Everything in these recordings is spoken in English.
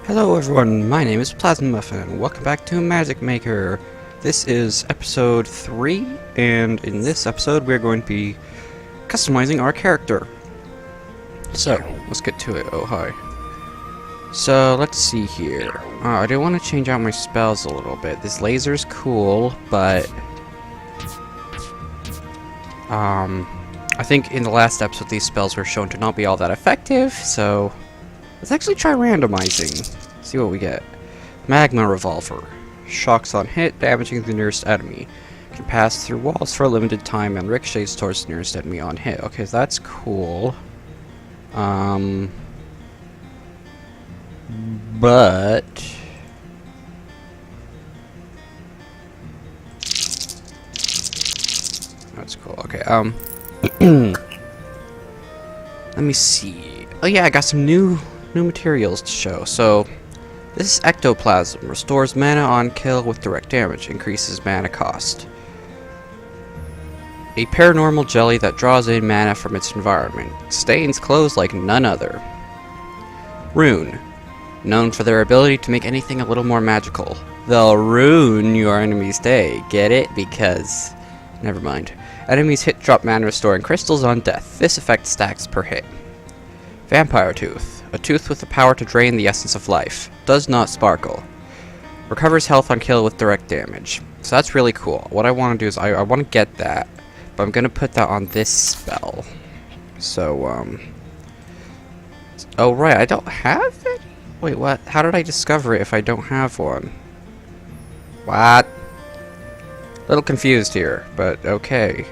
Hello everyone, my name is PlasmaMuffin. Welcome back to Magicmaker. This is episode 3, and in this episode we're going to be customizing our character. So, let's get to it. Oh, hi. So, let's see here. I do want to change out my spells a little bit. This laser's cool, but I think in the last episode these spells were shown to not be all that effective, so let's actually try randomizing. See what we get. Magma Revolver. Shocks on hit, damaging the nearest enemy. Can pass through walls for a limited time and ricochets towards the nearest enemy on hit. Okay, that's cool. But that's cool. Okay, let me see. Oh yeah, I got some new materials to show. So this is ectoplasm. Restores mana on kill with direct damage. Increases mana cost. A paranormal jelly that draws in mana from its environment. Stains clothes like none other. Rune. Known for their ability to make anything a little more magical. They'll ruin your enemy's day. Get it? Because never mind. Enemies hit drop mana restoring crystals on death. This effect stacks per hit. Vampire Tooth. A tooth with the power to drain the essence of life. Does not sparkle. Recovers health on kill with direct damage. So that's really cool. What I want to do is I want to get that, but I'm going to put that on this spell. So, oh right, I don't have it? Wait, what? How did I discover it if I don't have one? What? A little confused here, but okay.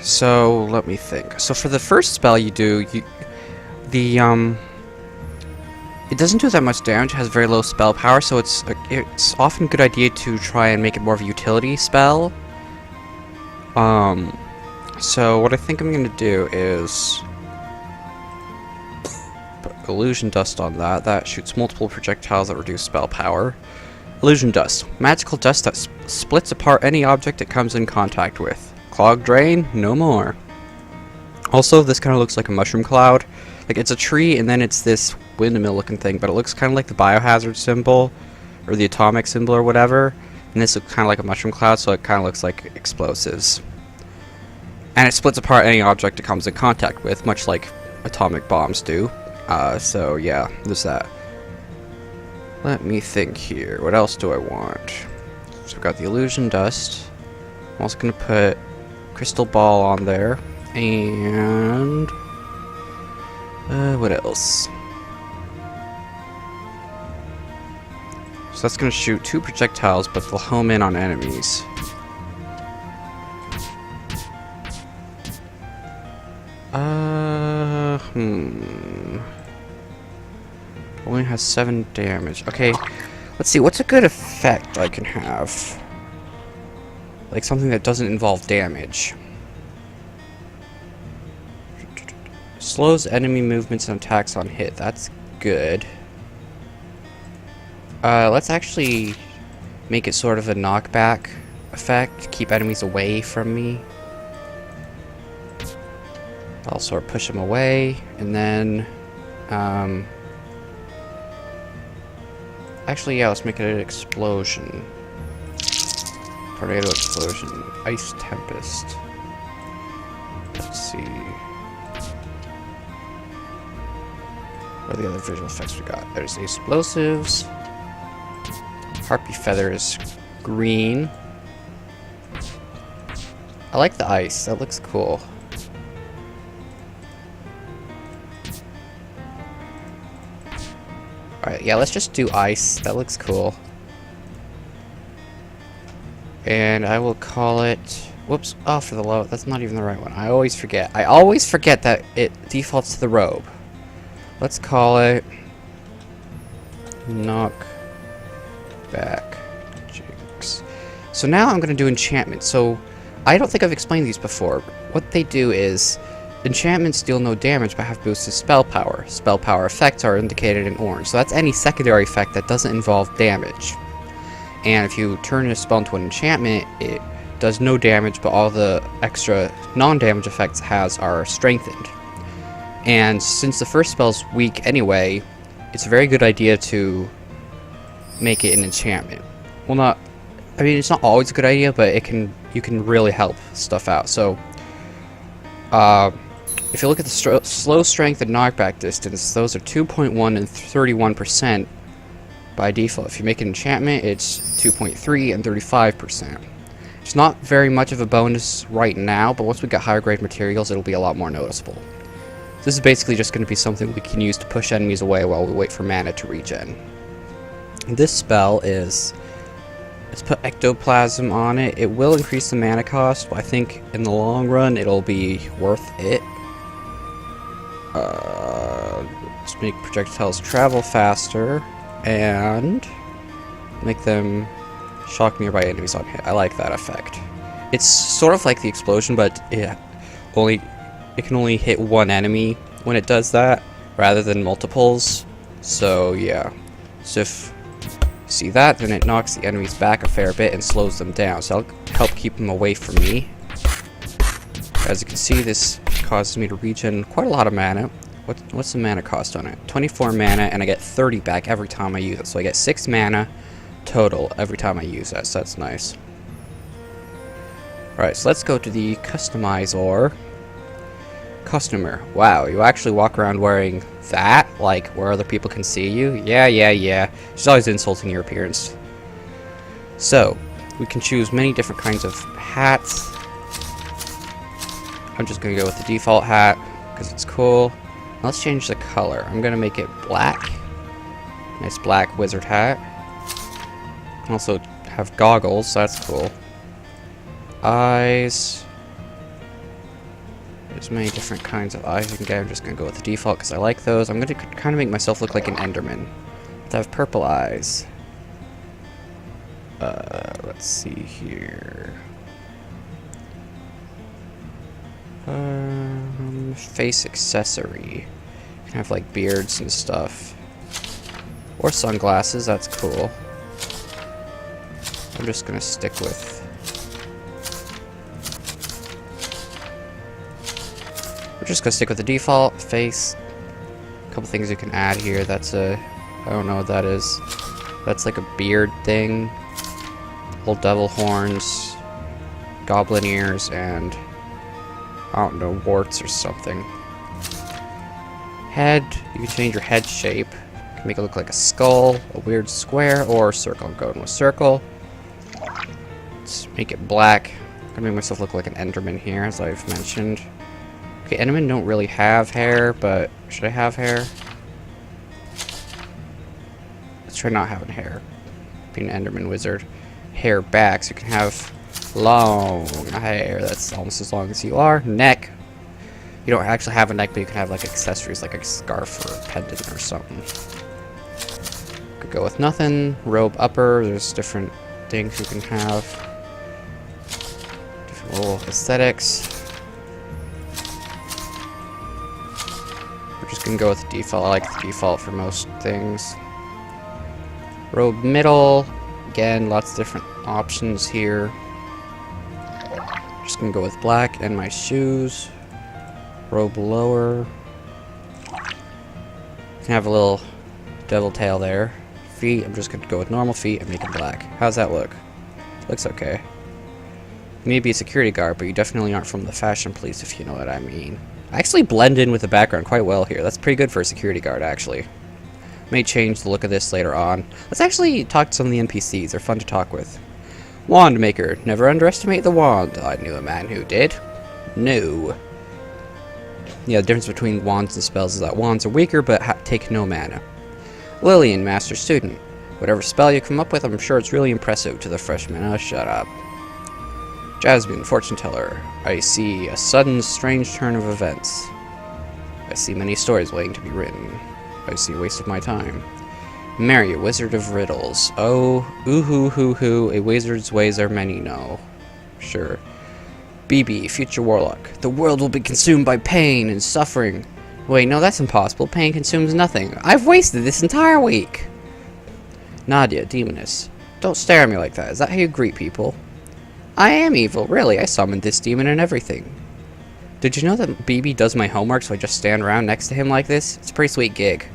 So let me think. So for the first spell you do, it doesn't do that much damage. It has very low spell power, so it's often a good idea to try and make it more of a utility spell. So what I think I'm gonna do is put illusion dust on that. That shoots multiple projectiles that reduce spell power. Illusion dust, magical dust that splits apart any object it comes in contact with. Clog drain, no more. Also, this kind of looks like a mushroom cloud. Like, it's a tree and then it's this windmill looking thing, but it looks kind of like the biohazard symbol or the atomic symbol or whatever. And this looks kind of like a mushroom cloud, so it kind of looks like explosives. And it splits apart any object it comes in contact with, much like atomic bombs do. So yeah, there's that. Let me think here. What else do I want? So we've got the illusion dust. I'm also going to put crystal ball on there. And what else? So that's going to shoot 2 projectiles, but they'll home in on enemies. Only has 7 damage. Okay, let's see. What's a good effect I can have? Like something that doesn't involve damage. Slows enemy movements and attacks on hit. That's good. Let's actually make it sort of a knockback effect. Keep enemies away from me. I'll sort of push them away, and then actually, yeah, let's make it an explosion. Tornado explosion. Ice tempest. Let's see. What are the other visual effects we got? There's the explosives. Harpy feathers. Green. I like the ice. That looks cool. Alright, yeah, let's just do ice. That looks cool. And I will call it... Whoops. Oh, for the low. That's not even the right one. I always forget. I always forget that it defaults to the robe. Let's call it... Knock back jinx. So now I'm going to do enchantment. So I don't think I've explained these before. What they do is... Enchantments deal no damage but have boosted spell power. Spell power effects are indicated in orange. So that's any secondary effect that doesn't involve damage. And if you turn a spell into an enchantment, it does no damage, but all the extra non-damage effects it has are strengthened. And since the first spell's weak anyway, it's a very good idea to make it an enchantment. Well, not... I mean, it's not always a good idea, but you can really help stuff out. So, if you look at the slow strength and knockback distance, those are 2.1 and 31% by default. If you make an enchantment, it's 2.3 and 35%. It's not very much of a bonus right now, but once we get higher grade materials, it'll be a lot more noticeable. This is basically just going to be something we can use to push enemies away while we wait for mana to regen. This spell is... let's put Ectoplasm on it. It will increase the mana cost, but I think in the long run it'll be worth it. Let's make projectiles travel faster and make them shock nearby enemies on hit. I like that effect. It's sort of like the explosion, but it can only hit one enemy when it does that, rather than multiples. So yeah. So if you see that, then it knocks the enemies back a fair bit and slows them down. So I'll help keep them away from me. As you can see, this causes me to regen quite a lot of mana. What's the mana cost on it? 24 mana, and I get 30 back every time I use it. So I get 6 mana total every time I use that, so that's nice. Alright, so let's go to the Customizer. Customer. Wow, you actually walk around wearing that? Like, where other people can see you? Yeah. She's always insulting your appearance. So, we can choose many different kinds of hats. I'm just gonna go with the default hat, because it's cool. Now let's change the color. I'm gonna make it black. Nice black wizard hat. Also have goggles, so that's cool. Eyes. There's many different kinds of eyes you can get. I'm just gonna go with the default because I like those. I'm gonna kind of make myself look like an Enderman. I have purple eyes. Let's see here. Face accessory. You can have like beards and stuff. Or sunglasses, that's cool. I'm just gonna stick with... we're just gonna stick with the default face. A couple things you can add here. That's a... I don't know what that is. That's like a beard thing. Little devil horns. Goblin ears, and... I don't know, warts or something. Head. You can change your head shape. You can make it look like a skull, a weird square, or a circle. I'm going with circle. Let's make it black. I'm gonna make myself look like an Enderman here, as I've mentioned. Okay, Endermen don't really have hair, but should I have hair? Let's try not having hair. Being an Enderman wizard. Hair back, so you can have long hair. That's almost as long as you are. Neck. You don't actually have a neck, but you can have like accessories like a scarf or a pendant or something. Could go with nothing. Robe upper. There's different things you can have. Different little aesthetics. We're just gonna go with the default. I like the default for most things. Robe middle. Again, lots of different options here. Just gonna go with black and my shoes. Robe lower. Can have a little devil tail there. Feet, I'm just gonna go with normal feet and make it black. How's that look? Looks okay. You may be a security guard, but you definitely aren't from the fashion police, if you know what I mean. I actually blend in with the background quite well here. That's pretty good for a security guard, actually. May change the look of this later on. Let's actually talk to some of the NPCs. They're fun to talk with. Wand maker. Never underestimate the wand. I knew a man who did. No. Yeah, the difference between wands and spells is that wands are weaker, but take no mana. Lillian, master student. Whatever spell you come up with, I'm sure it's really impressive to the freshmen. Oh, shut up. Jasmine, fortune teller. I see a sudden, strange turn of events. I see many stories waiting to be written. I see a waste of my time. Mary, a wizard of riddles. Oh, ooh-hoo-hoo-hoo, a wizard's ways are many, no. Sure. BB, future warlock. The world will be consumed by pain and suffering. Wait, no, that's impossible. Pain consumes nothing. I've wasted this entire week. Nadia, demoness. Don't stare at me like that. Is that how you greet people? I am evil, really. I summoned this demon and everything. Did you know that BB does my homework so I just stand around next to him like this? It's a pretty sweet gig.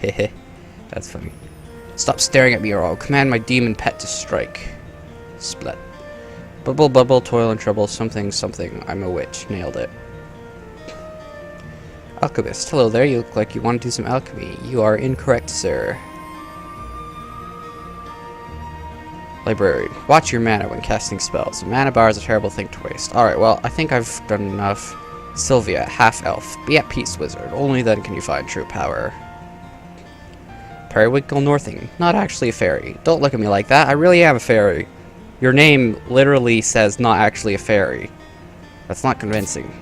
Hehe. That's funny. Stop staring at me or I'll command my demon pet to strike. Splat. Bubble, bubble, toil and trouble, something, something. I'm a witch. Nailed it. Alchemist. Hello there, you look like you want to do some alchemy. You are incorrect, sir. Librarian. Watch your mana when casting spells. A mana bar is a terrible thing to waste. Alright, well, I think I've done enough. Sylvia, half-elf. Be at peace, wizard. Only then can you find true power. Periwinkle Northing. Not actually a fairy. Don't look at me like that. I really am a fairy. Your name literally says not actually a fairy. That's not convincing.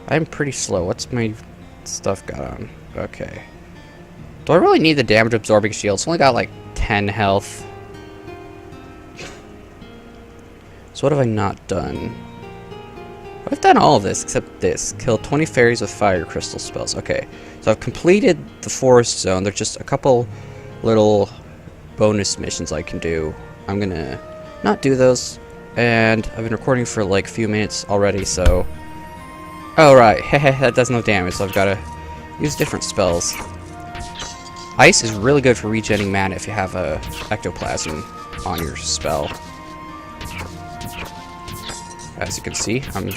I'm pretty slow. What's my stuff got on? Okay. Do I really need the damage absorbing shield? It's only got like 10 health. So what have I not done? I've done all of this except this. Kill 20 fairies with fire crystal spells. Okay. So I've completed the forest zone. There's just a couple little bonus missions I can do. I'm gonna not do those. And I've been recording for like a few minutes already, so... Oh, right. Hehe, that does no damage, so I've gotta use different spells. Ice is really good for regenerating mana if you have a ectoplasm on your spell. As you can see, I'm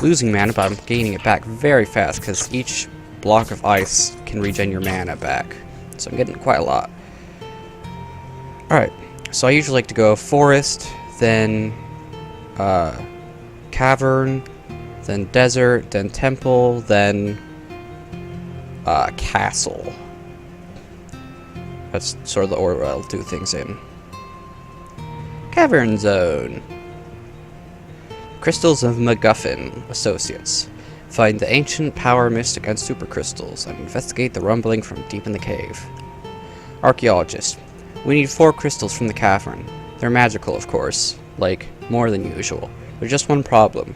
losing mana, but I'm gaining it back very fast, because each block of ice can regen your mana back. So I'm getting quite a lot. Alright, so I usually like to go forest, then cavern, then desert, then temple, then castle. That's sort of the order I'll do things in. Cavern zone. Crystals of MacGuffin Associates. Find the ancient power, mystic, and super crystals, and investigate the rumbling from deep in the cave. Archaeologist. We need 4 crystals from the cavern. They're magical, of course. Like, more than usual. There's just one problem.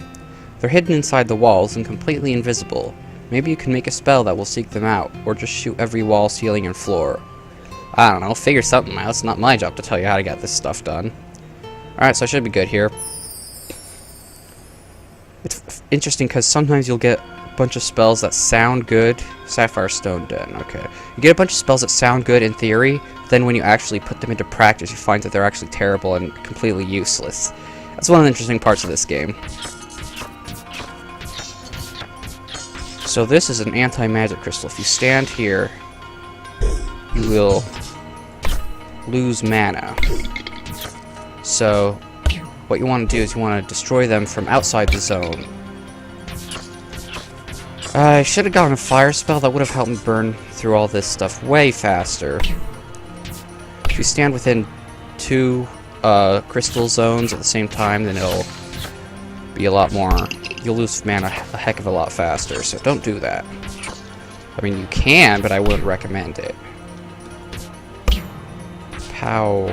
They're hidden inside the walls and completely invisible. Maybe you can make a spell that will seek them out, or just shoot every wall, ceiling, and floor. I don't know, figure something out. It's not my job to tell you how to get this stuff done. Alright, so I should be good here. It's interesting because sometimes you'll get a bunch of spells that sound good. Sapphire Stone Den, okay. You get a bunch of spells that sound good in theory, then when you actually put them into practice, you find that they're actually terrible and completely useless. That's one of the interesting parts of this game. So this is an anti-magic crystal. If you stand here, you will lose mana. So what you want to do is you want to destroy them from outside the zone. I should have gotten a fire spell that would have helped me burn through all this stuff way faster. If you stand within 2 crystal zones at the same time, then it'll be a lot more... You'll lose mana a heck of a lot faster, so don't do that. I mean, you can, but I wouldn't recommend it. Pow.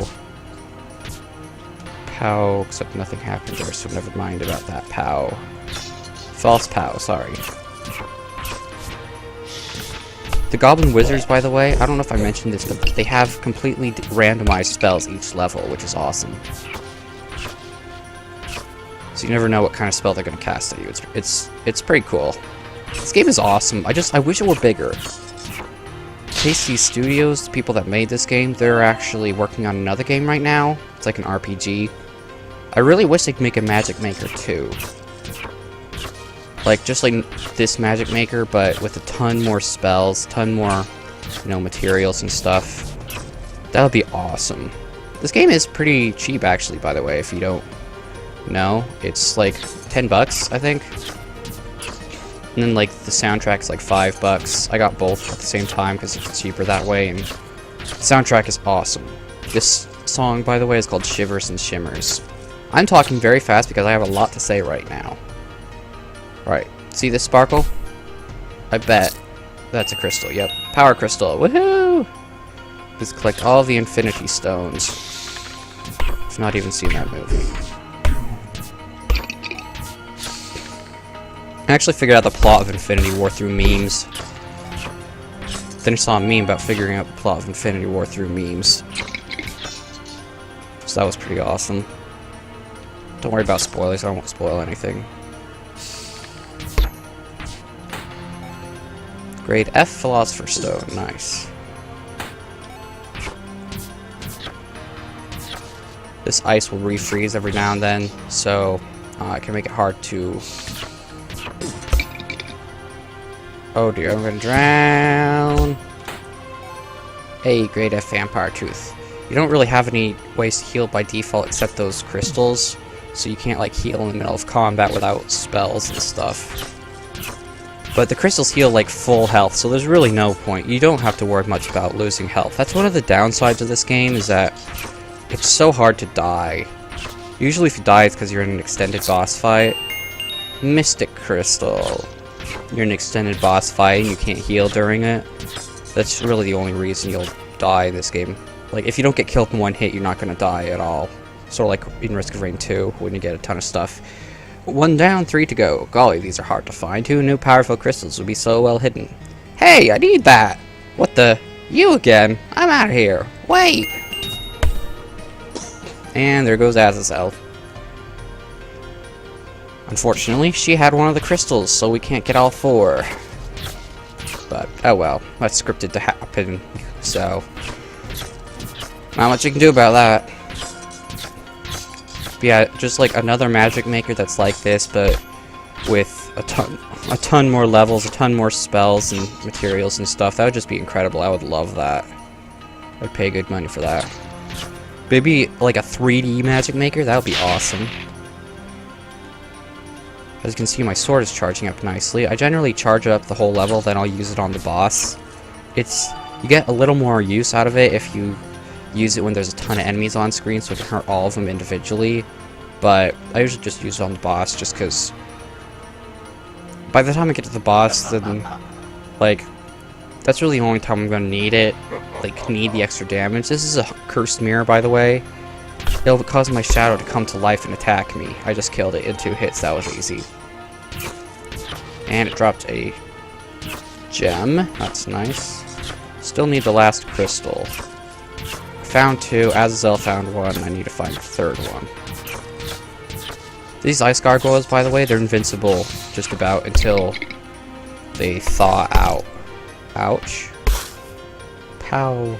Pow, except nothing happened there, so never mind about that pow. False pow, sorry. The Goblin Wizards, by the way, I don't know if I mentioned this, but they have completely randomized spells each level, which is awesome. So you never know what kind of spell they're going to cast at you. It's pretty cool. This game is awesome. I wish it were bigger. Tasty Studios, the people that made this game, they're actually working on another game right now. It's like an RPG. I really wish they'd make a Magicmaker 2. Like, just like this Magicmaker, but with a ton more spells, ton more, you know, materials and stuff. That would be awesome. This game is pretty cheap, actually, by the way, if you don't know. It's like $10, I think. And then, like, the soundtrack's like $5. I got both at the same time because it's cheaper that way, and the soundtrack is awesome. This song, by the way, is called Shivers and Shimmers. I'm talking very fast because I have a lot to say right now. Right, see this sparkle? I bet that's a crystal. Yep, power crystal. Woohoo! Just collect all the Infinity Stones. I've not even seen that movie. I actually figured out the plot of Infinity War through memes. Then I saw a meme about figuring out the plot of Infinity War through memes. So that was pretty awesome. Don't worry about spoilers, I won't spoil anything. Grade F Philosopher's Stone. Nice. This ice will refreeze every now and then, so it can make it hard to... Oh dear, I'm gonna drown! Hey, Grade F Vampire Tooth. You don't really have any ways to heal by default except those crystals, so you can't like heal in the middle of combat without spells and stuff. But the crystals heal like full health, so there's really no point. You don't have to worry much about losing health. That's one of the downsides of this game, is that it's so hard to die. Usually if you die, it's because you're in an extended boss fight. Mystic Crystal. You're in an extended boss fight and you can't heal during it. That's really the only reason you'll die in this game. Like, if you don't get killed in one hit, you're not going to die at all. Sort of like in Risk of Rain 2, when you get a ton of stuff. 1 down, 3 to go. Golly, these are hard to find. 2 new powerful crystals would be so well hidden. Hey, I need that! What the? You again? I'm out of here. Wait! And there goes Azazel. Unfortunately, she had one of the crystals, so we can't get all 4. But, oh well. That's scripted to happen, so... not much you can do about that. But yeah, just like another Magicmaker that's like this, but with a ton more levels, a ton more spells and materials and stuff. That would just be incredible. I would love that. I'd pay good money for that. Maybe like a 3D Magicmaker, that would be awesome. As you can see, my sword is charging up nicely. I generally charge it up the whole level, then I'll use it on the boss. You get a little more use out of it if you use it when there's a ton of enemies on screen, so it can hurt all of them individually. But I usually just use it on the boss, just because by the time I get to the boss, then, like, that's really the only time I'm going to need it. Like, need the extra damage. This is a cursed mirror, by the way. It'll cause my shadow to come to life and attack me. I just killed it in 2 hits. That was easy. And it dropped a gem. That's nice. Still need the last crystal. Found 2. Azazel found 1. I need to find a 3rd one. These ice gargoyles, by the way, they're invincible just about until they thaw out. Ouch. Pow.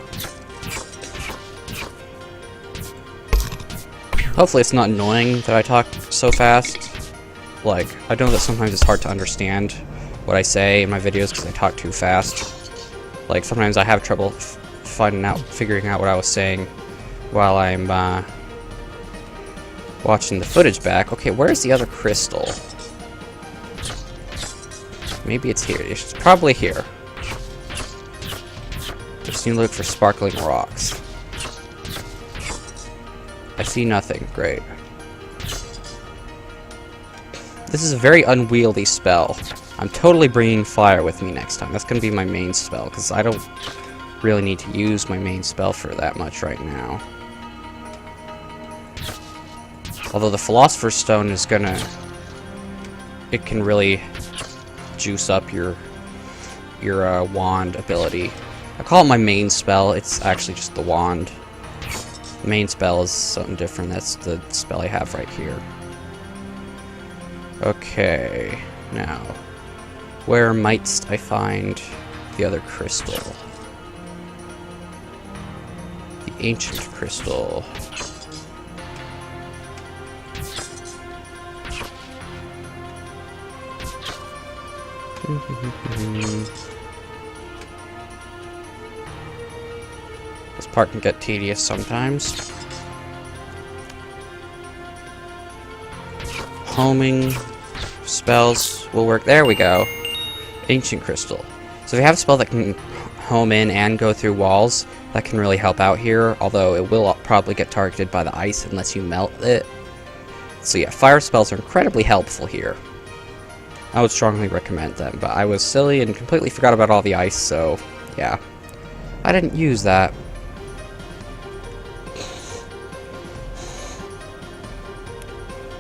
Hopefully it's not annoying that I talk so fast. Like, I know that sometimes it's hard to understand what I say in my videos because I talk too fast. Like, sometimes I have trouble figuring out what I was saying while I'm watching the footage back. Okay, where's the other crystal? Maybe it's here. It's probably here. Just need to look for sparkling rocks. I see nothing. Great. This is a very unwieldy spell. I'm totally bringing fire with me next time. That's going to be my main spell, because I don't really need to use my main spell for that much right now. Although the Philosopher's Stone is gonna... it can really juice up your wand ability. I call it my main spell. It's actually just the wand. The main spell is something different. That's the spell I have right here. Okay, now, where mightst I find the other crystal? The ancient crystal. This part can get tedious sometimes. Homing spells will work. There we go. Ancient crystal. So if you have a spell that can home in and go through walls, that can really help out here, although it will probably get targeted by the ice unless you melt it. So yeah, fire spells are incredibly helpful here. I would strongly recommend them, but I was silly and completely forgot about all the ice, so yeah. I didn't use that.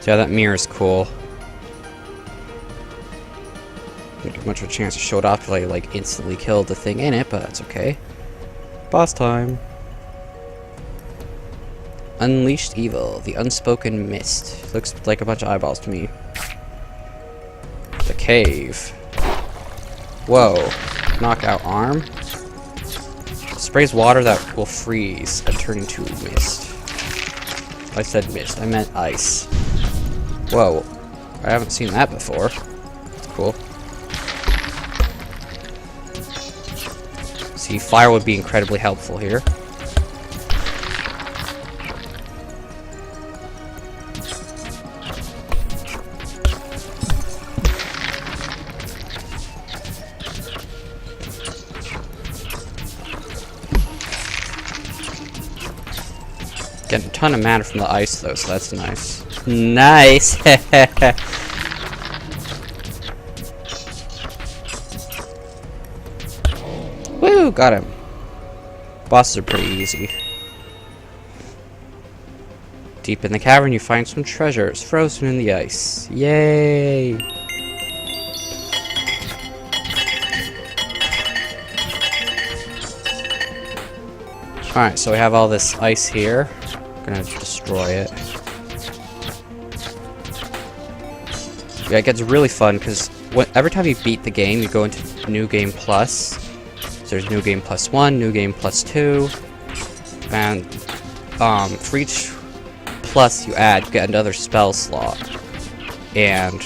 So yeah, that mirror is cool. Didn't get much of a chance to show it off till I like instantly killed the thing in it, but that's okay. Boss time. Unleashed Evil, the Unspoken Mist. Looks like a bunch of eyeballs to me. The cave. Whoa. knockout arm. Sprays water that will freeze and turn into mist. I said mist, I meant ice. Whoa, I haven't seen that before. That's cool. See, fire would be incredibly helpful here. Getting a ton of mana from the ice though, so that's nice. Nice! Woo! Got him. Bosses are pretty easy. Deep in the cavern you find some treasures frozen in the ice. Yay! Alright, so we have all this ice here. Gonna destroy it. Yeah, it gets really fun because every time you beat the game, you go into New Game Plus. So there's New Game Plus 1, New Game Plus 2, and for each plus you add, you get another spell slot, and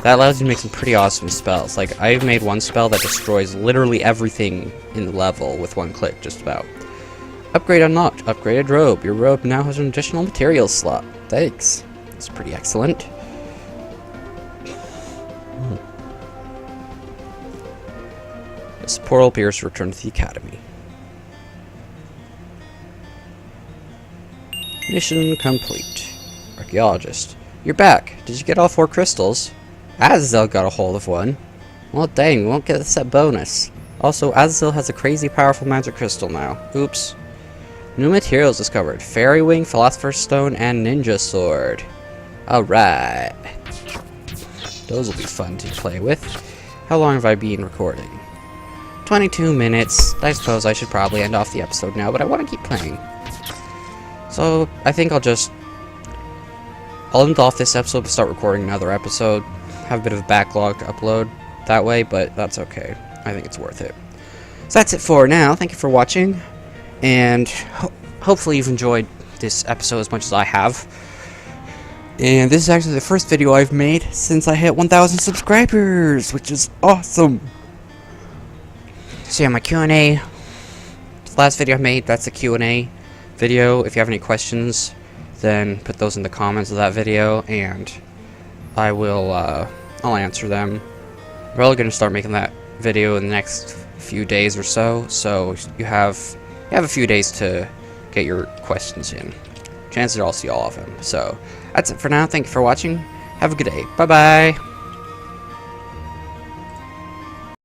that allows you to make some pretty awesome spells. Like, I've made one spell that destroys literally everything in the level with one click, just about. Upgrade unlocked. Upgraded robe. Your robe now has an additional materials slot. Thanks. That's pretty excellent. This portal appears to return to the academy. Mission complete. Archaeologist. You're back. Did you get all 4 crystals? Azazel got a hold of one. Well, dang, we won't get the set bonus. Also, Azazel has a crazy powerful magic crystal now. Oops. New materials discovered. Fairy Wing, Philosopher's Stone, and Ninja Sword. Alright. Those will be fun to play with. How long have I been recording? 22 minutes. I suppose I should probably end off the episode now, but I want to keep playing. So, I think I'll end off this episode and start recording another episode. Have a bit of a backlog to upload that way, but that's okay. I think it's worth it. So that's it for now. Thank you for watching. And hopefully you've enjoyed this episode as much as I have. And this is actually the first video I've made since I hit 1,000 subscribers, which is awesome. So yeah, my Q&A. The last video I made, that's the Q&A video. If you have any questions, then put those in the comments of that video, and I will, I'll answer them. I'm probably going to start making that video in the next few days or so, so you have a few days to get your questions in. Chances are I'll see all of them. So, that's it for now. Thank you for watching. Have a good day. Bye-bye.